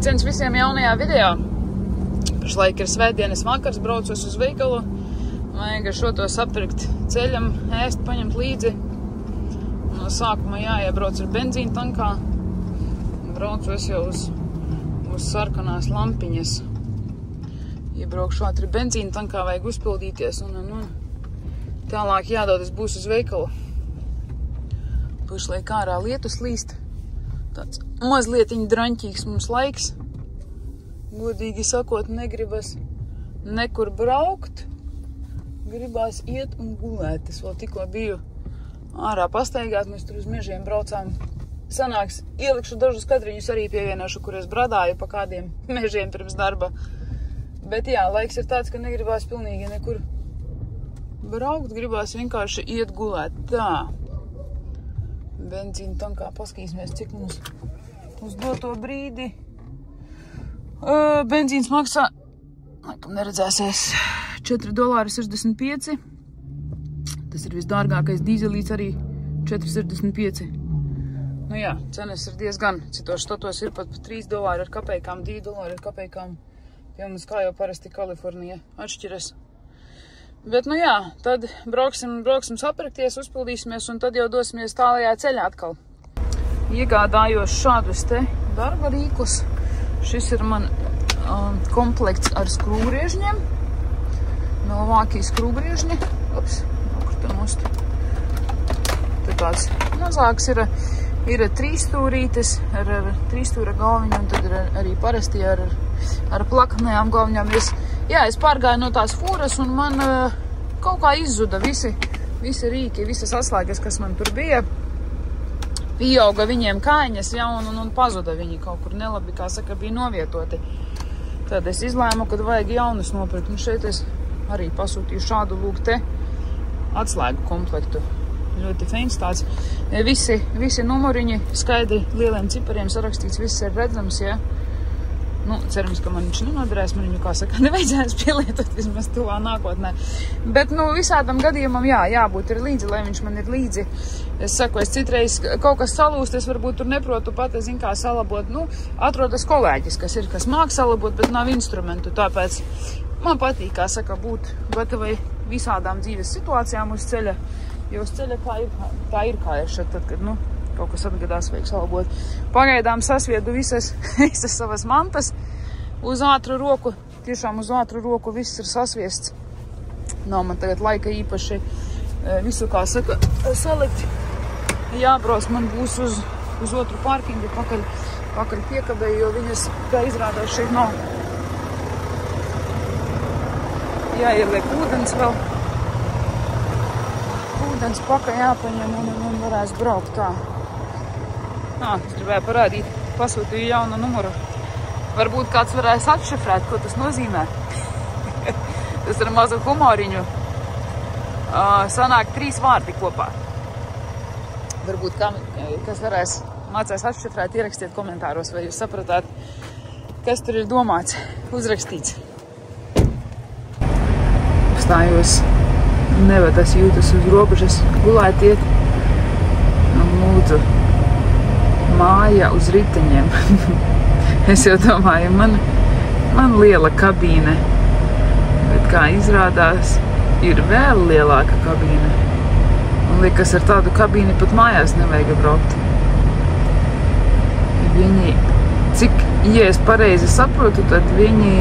Sveiciens visiem jaunajā video. Pašlaik ir svētdienas vakars, braucos uz veikalu. Vajag ar šo to sapirkt ceļam, ēst, paņemt līdzi. No sākuma jāiebrauc ar benzīna tankā. Braucos jau uz sarkanās lampiņas. Iebraukšu ātri benzīna tankā, vajag uzpildīties un tālāk jādodas būs uz veikalu. Pašlaik ārā lietus līst. Tāds mazlietiņ draņķīgs mums laiks. Godīgi sakot, negribas nekur braukt. Gribās iet un gulēt. Es vēl tikko biju ārā pastaigāt, mēs tur uz mežiem braucām. Sanāks, ielikšu dažus kadriņus arī pievienošu, kur es bradāju pa kādiem mežiem pirms darba. Bet jā, laiks ir tāds, ka negribās pilnīgi nekur braukt, gribās vienkārši iet gulēt. Tā. Benzīna tankā paskatīsimies, cik mums uz doto brīdi. Benzīns maksā, laikam neredzēsies, $4,65. Tas ir visdārgākais dīzelīts arī 4,65. Nu jā, cenas ir diezgan. Citos štatos ir pat $3 ar kapeikām, $2 ar kapeikām. Pie mums kā jau parasti Kalifornija atšķiras. Bet, nu jā, tad brauksim sapirkties, uzpildīsimies un tad jau dosimies tālajā ceļā atkal. Iegādājos šādus te darba rīkus. Šis ir man komplekts ar skrūvriežņiem. Milwaukee skrūvriežņi. Ups, kur tā nost. Te tāds mazāks ir 3 stūrītes ar 3 stūra galviņu un tad ir arī parasti ar plakanajām galviņām. Es pārgāju no tās fūras un man kaut kā izzuda visi rīki, visas atslēgas, kas man tur bija. Pieauga viņiem kājiņas, ja, un pazuda viņi kaut kur nelabi, kā saka, bija novietoti. Tad es izlēmu, kad vajag jaunus nopirkt. Un šeit es arī pasūtīju šādu lūk te atslēgu komplektu. Ļoti feins tāds. Visi numuriņi skaidri lieliem cipariem sarakstīts, viss ir redzams, ja. Nu, cerams, ka man viņš nenoderēs, man viņu, kā saka, nevajadzēs pielietot vismaz tuvā nākotnē. Bet, visādam gadījumam jābūt ir līdzi, lai viņš man ir līdzi. Es saku, es citreiz kaut kas salūst, es varbūt tur neprotu pat, es zinu, kā salabot. Atrodas kolēģis, kas māk salabot, bet nav instrumentu. Tāpēc man patīk, kā saka, būt gatavai visādām dzīves situācijām uz ceļa. Jo uz ceļa tā ir kā es šeit, tad, kad, kaut kas atgadās, vajag salabot. Pagaidām sasviedu visas savas mantas uz ātru roku. Tiešām uz ātru roku viss ir sasviests. Nav man tagad laika īpaši visu, kā saka, salikt. Jābrauc man būs uz otru parkingu pakaļ piekabēju, jo viņas, kā izrādās, šeit nav. Jāieliek ūdens vēl. Ūdens paka jāpaņem un varēs braukt tā. Es gribēju parādīt, pasūtīju jaunu numuru. Varbūt kāds varēs atšifrēt, ko tas nozīmē. Tas ar mazu humoriņu. Sanāk 3 vārdi kopā. Varbūt kas varēs mācēs atšifrēt, ierakstiet komentāros, vai jūs sapratāt, kas tur ir domāts, uzrakstīts. Stājos nevadas jūtas uz robežas, gulēt iet. Lūdzu. Māja uz riteņiem. Es jau domāju, man liela kabīne, bet kā izrādās, ir vēl lielāka kabīne. Man liekas, ar tādu kabīni pat mājās nevajag braukt. Viņi, ja es pareizi saprotu, tad viņi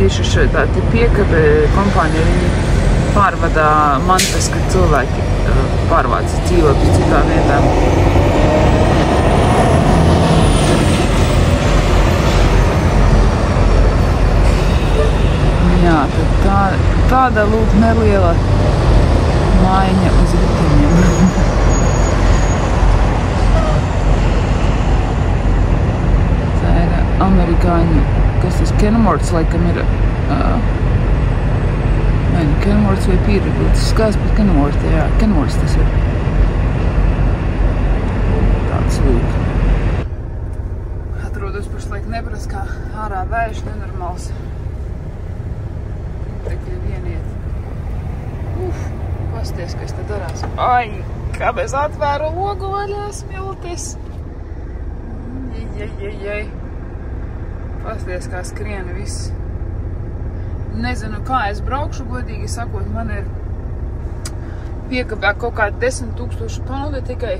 tieši šeit tā piekabe kompānija, viņi pārvadā mantas, kad cilvēki pārvāca dzīvot uz citām vietām. Jā, tad tāda lūk neliela mājiņa uz riteņiem. Tā ir amerikāņu, kas tas Kenworths laikam ir. Kenworths vai Peterbilts. Skās pat Kenworth, jā, Kenworths tas ir. Tāds lūk. Atrodos pašlaik Nebraskā, ārā vējš nenormāls. Tekļi vieniet. Pasties, kas te darās. Ai, kā bez atvēru logu vaļā smiltis. Pasties, kā skriena viss. Nezinu, kā es braukšu, godīgi sakot, man ir piekabē kaut kādi 10 000 poundu tikai.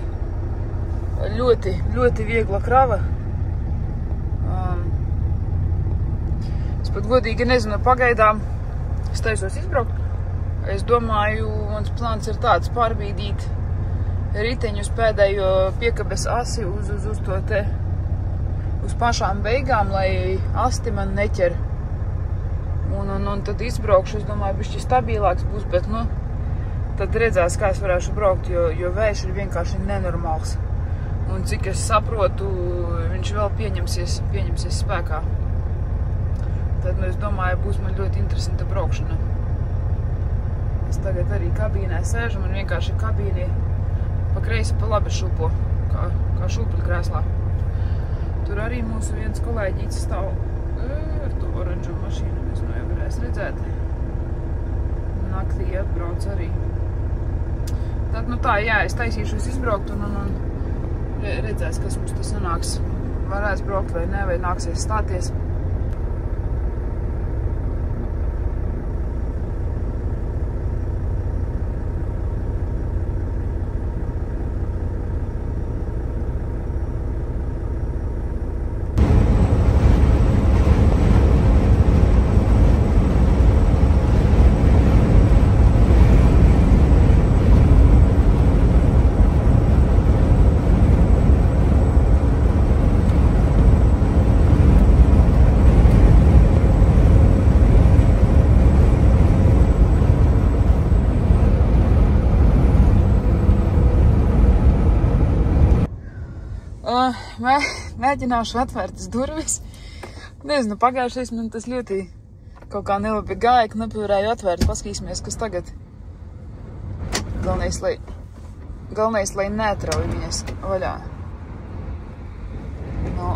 Ļoti, ļoti viegla krava. Es pat godīgi nezinu, pagaidām es taisos izbraukt. Es domāju, mans plāns ir tāds pārbīdīt riteņus pēdējo piekabes asi uz to te, uz pašām beigām, lai asti man neķer. Un tad izbraukšu, es domāju, bišķi stabilāks būs, bet, nu, tad redzēs, kā es varēšu braukt, jo vējš ir vienkārši nenormāls. Un cik es saprotu, viņš vēl pieņemsies spēkā. Tad, nu, es domāju, būs man ļoti interesanta braukšana. Es tagad arī kabīnē sēžu, man vienkārši kabīnī pa kreisi, pa labi šūpo, kā šūpļu krēslā. Tur arī mūsu viens kolēģīts stāv ar to oranžu mašīnu, es no jau varēs redzēt. Naktī atbrauc arī. Tad, nu tā, jā, es taisīšos izbraukt un redzēs, kas mums tas sanāks. Varēs braukt vai ne, vai nāksies stāties. Mēģināšu atvērtas durvis. Nezinu, pagājušais man tas ļoti kaut kā nelabi gāja, ka nepavarēju atvērt. Paskatīsimies, kas tagad. Galvenais, lai neatrauj viņas vaļā. No,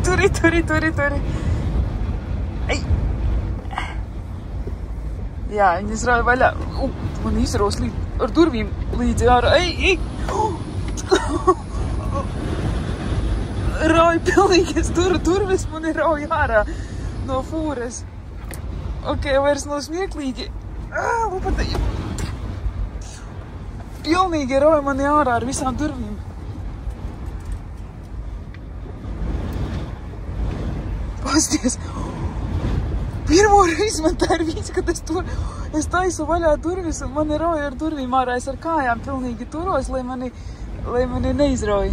Turi. Ei! Jā, viņas rauj vaļā. Man izraus ar durvīm līdzi ārā. Ei! Rauj pilnīgi, es turu durvis, man ir rauj ārā no fūres. Ok, vairs nav smieklīgi. Pilnīgi rauj mani ārā ar visām durvīm. Pasties. Pirmo reizi man tā ir viss, kad es taisu vaļā durvis un mani rauj ar durvīm ārā. Es ar kājām pilnīgi turos, lai mani neizrauj.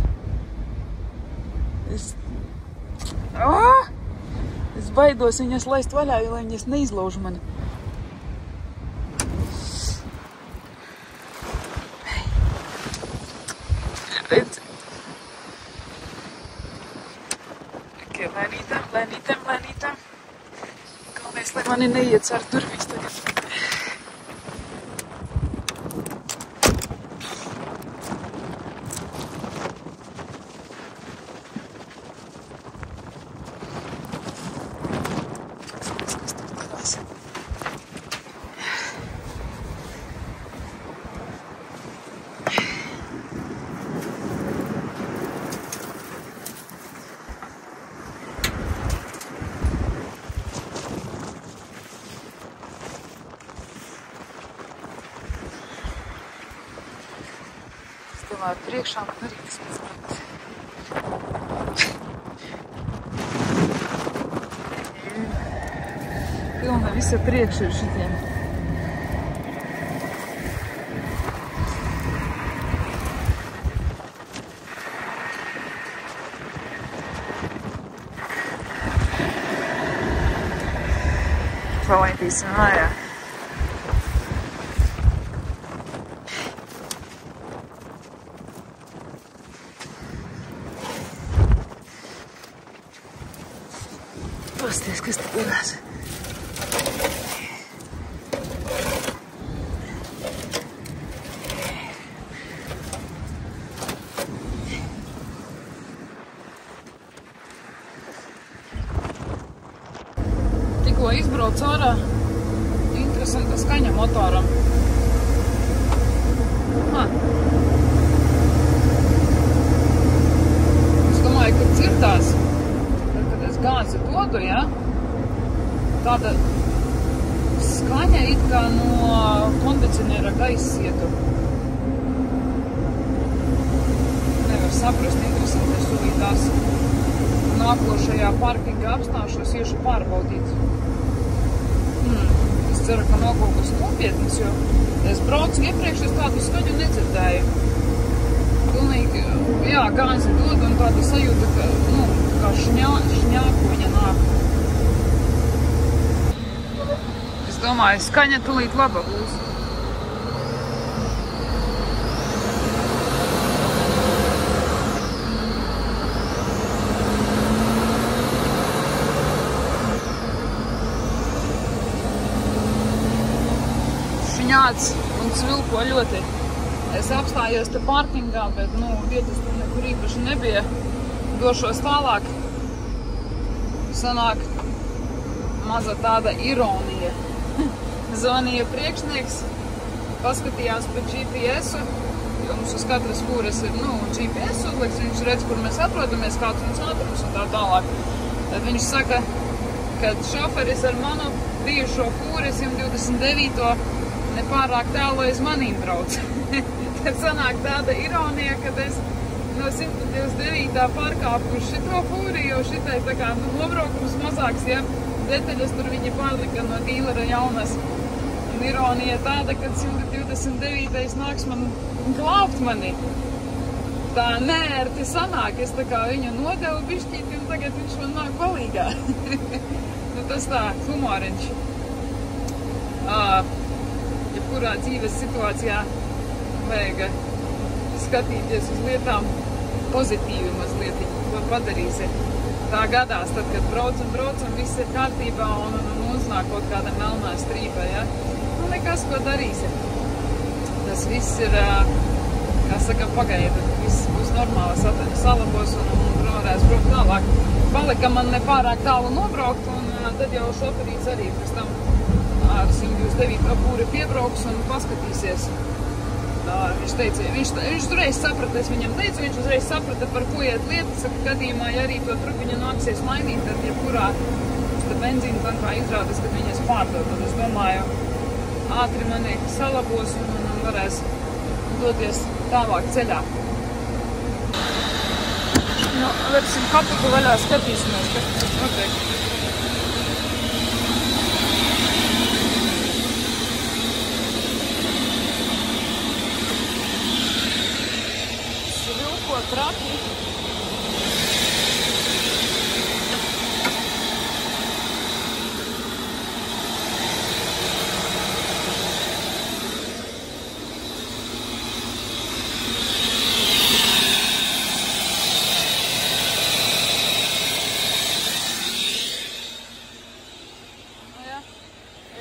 Es baidos viņas laist vaļā, jo lai viņas neizlauž mani. Redz. Ok, lēnītām. Galvenais, lai mani neiet ar durvis tagad. Priekšā man arī tas pats. Pilna visa priekša ir šitiem. Palaitīsim mājā. Pasties, kas te darās. Tikko izbrauc ārā, interesanta skaņa motoram. Es domāju, domāju, ka dzirdās, kad es gāzi dodu, ja, tāda skaņa it kā no kondicioniera gaisa ietu. Nevar saprast, interesanti, es tūlītās nākošajā parkinga apstāšos iešu pārbaudīt. Es ceru, ka nav kaut kas nopietnas, jo es braucu iepriekš, es tādu skaņu nedzirdēju. Pilnīgi, jā, gāzi dod un tāda sajūta, ka, kā šņākoņa nāk. Es domāju, skaņa tūlīt laba būs. Šņāts un cvilpo ļoti. Es apstājos te parkingā, bet, vietas tur nekur īpaši nebija. Došos tālāk. Sanāk maza tāda ironija. Zvanīja priekšnieks, paskatījās pa GPS-u, jo mums uz katras fūres ir, GPS uzliks, viņš redz, kur mēs atrodamies, kāds mums ātrums un tā tālāk. Tad viņš saka, ka šoferis ar manu bijušo fūri 129. nepārāk tālu aiz manīm brauc. Tad sanāk tāda ironija, kad es no 129. pārkāpu uz šito fūri, jo šitai tā kā nobraukums mazāks, ja, detaļas tur viņi pārlika no dīlera jaunas. Un ironija tāda, kad 129. nāks man glābt mani. Tā neērti sanāk, es tā kā viņu nodevu bišķīti un tagad viņš man nāk palīgā. Tas tā, humoriņš. Jebkurā dzīves situācijā vajag skatīties uz lietām pozitīvi mazliet, ko padarīsi. Tā gadās, tad, kad braucam, viss ir kārtībā un uznāk kaut kāda melnā strīpa, ja? Nekas, ko darīsi. Tas viss ir, kā saka, pagaida, viss būs normāli, salabos un varēs braukt tālāk. Palika man nepārāk tālu nobraukt un tad jau šoferīts arī pēc tam ar 129. pūri piebrauks un paskatīsies. Viņš teica, viņš uzreiz saprata, es viņam teicu, viņš uzreiz saprata, par ko iet lieta, saka, gadījumā, ja arī to trupiņu nāksies mainīt, tad jebkurā benzīna tankā izrādās, ka viņas pārdod. Tad es domāju, ātri mani salabos un man varēs doties tālāk ceļā. Versim kaputu vaļā, skatīsimies, kas tas notiek. Traki.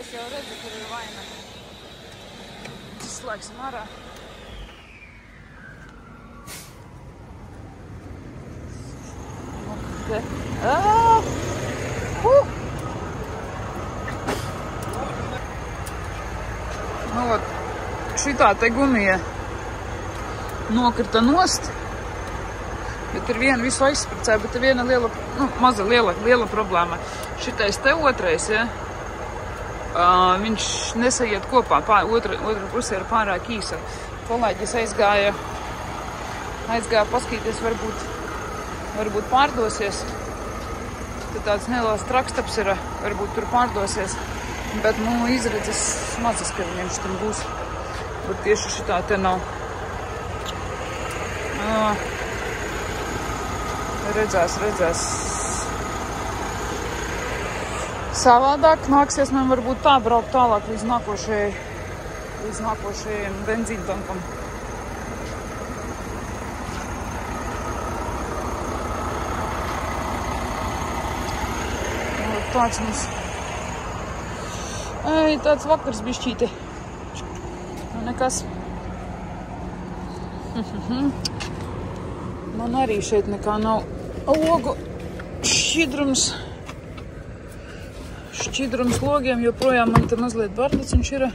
Es jau redzu, kur ir vaina. Izslēgsim ārā. Šitā te gumija nokrita nost, bet ir viena visu aizspricēja, bet ir viena liela, maza liela problēma. Šitais te otrais, ja, viņš nesaiet kopā, otra puse ir pārāk īsa. Kolēģis aizgāja paskatīties, varbūt pārdosies. Tad tāds neliels trakstaps ir, varbūt tur pārdosies, bet, izredzes mazas, ka viņš tam būs. Bet tieši šitā te nav. Redzēs. Savādāk nāksies man varbūt tā braukt tālāk līdz nākošajiem benzīntankam. Tāds mums. Tāds vakars bišķīti. Nekas. Man arī šeit nekā nav logu šķidrums logiem, jo projām man te mazliet bardiciņš ir.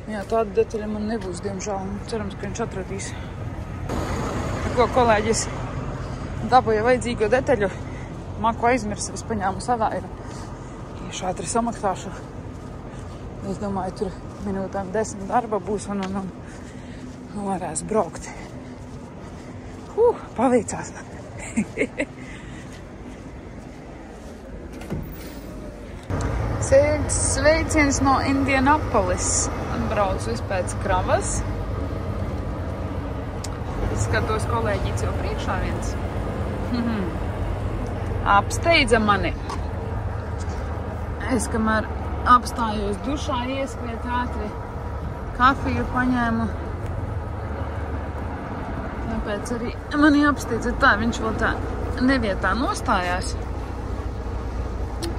Jā, tāda detaļa man nebūs, diemžēl. Cerams, ka viņš atradīs. Ko kolēģis dabūju vajadzīgo detaļu. Maku aizmirsu, es paņēmu savēju. Iešu ātri samaksāšu. Es domāju, tur minūtām 10 darba būs un varēs braukt. Paveicās. Sveiciens no Indianapolis. Atbraucu pēc kravas. Skatos, kolēģis jau priekšā viens. Apsteidza mani. Es, kamēr apstājos dušā, ieskriet ātri, kafiju paņēmu. Tāpēc arī mani apsteidza tā, viņš vēl tā nevietā nostājās.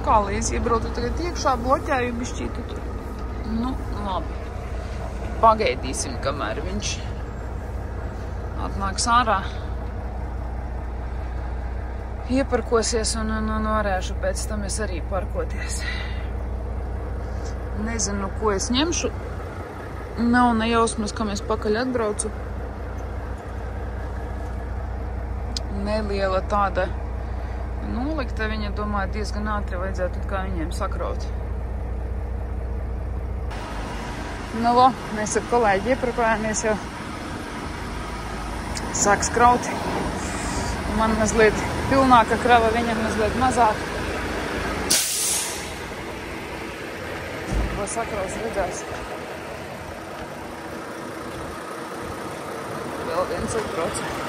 Kā līdz iebrautu tagad iekšā, bloķēju bišķītu tur. Nu, labi. Pagaidīsim, kamēr viņš atnāks ārā. Ieparkosies un varēšu pēc tam es arī parkoties. Nezinu, ko es ņemšu. Nav ne jausmas, kam es pakaļ atbraucu. Neliela tāda nolikta, viņa domāja diezgan ātri vajadzētu kā viņiem sakraut. Nu, mēs ar kolēģi ieparkojāmies jau. Sāks kraut. Man mazliet pilnāka krava, viņam mazliet mazāk. Ko sakraus redzēs. Vēl viens atbrauc.